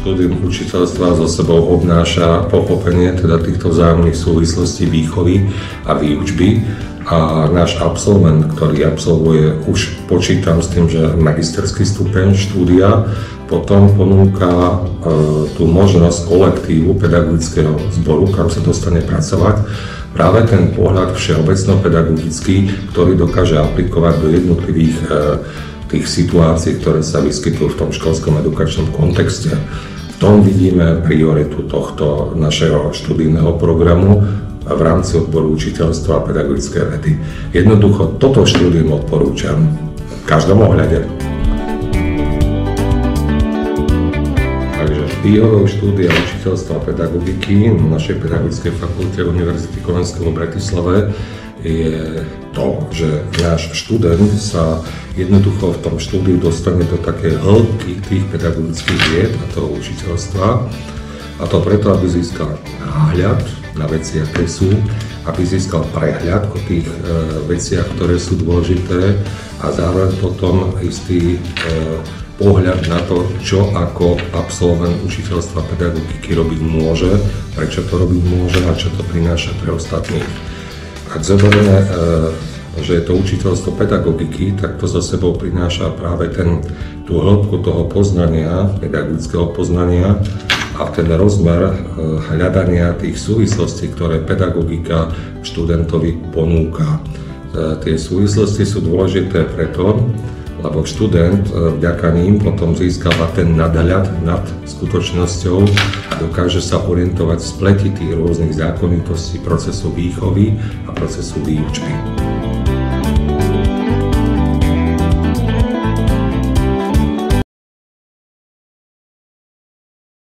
Štúdium učiteľstva so sebou obnáša pochopenie teda týchto vzájomných súvislostí výchovy a výučby a náš absolvent, ktorý absolvuje, už počítam s tým, že magisterský stupeň štúdia, potom ponúka tú možnosť kolektívu pedagogického zboru, kam sa dostane pracovať, práve ten pohľad všeobecno-pedagogický, ktorý dokáže aplikovať do jednotlivých tých situácií, ktoré sa vyskytujú v tom školskom edukačnom kontexte. V tom vidíme prioritu tohto našeho študijného programu v rámci odboru učiteľstva a pedagogické vedy. Jednoducho toto štúdium odporúčam v každom ohľade. Takže výhodou štúdia učiteľstva a pedagogiky na našej pedagogickej fakulte Univerzity Komenského v Bratislave je to, že náš študent sa jednoducho v tom štúdiu dostane do také hĺbky tých pedagogických vied a toho učiteľstva. A to preto, aby získal náhľad na veci, aké sú, aby získal prehľad o tých veciach, ktoré sú dôležité a zároveň potom istý pohľad na to, čo ako absolvent učiteľstva a pedagogiky robiť môže, prečo to robiť môže a čo to prináša pre ostatných. Ak zoberieme, že je to učiteľstvo pedagogiky, tak to za sebou prináša práve tú hĺbku toho poznania, pedagogického poznania a ten rozmer hľadania tých súvislostí, ktoré pedagogika študentovi ponúka. Tie súvislosti sú dôležité preto, lebo študent vďaka ním potom získava ten nadhľad nad skutočnosťou a dokáže sa orientovať v spleti tých rôznych zákonitostí procesu výchovy a procesu výučby.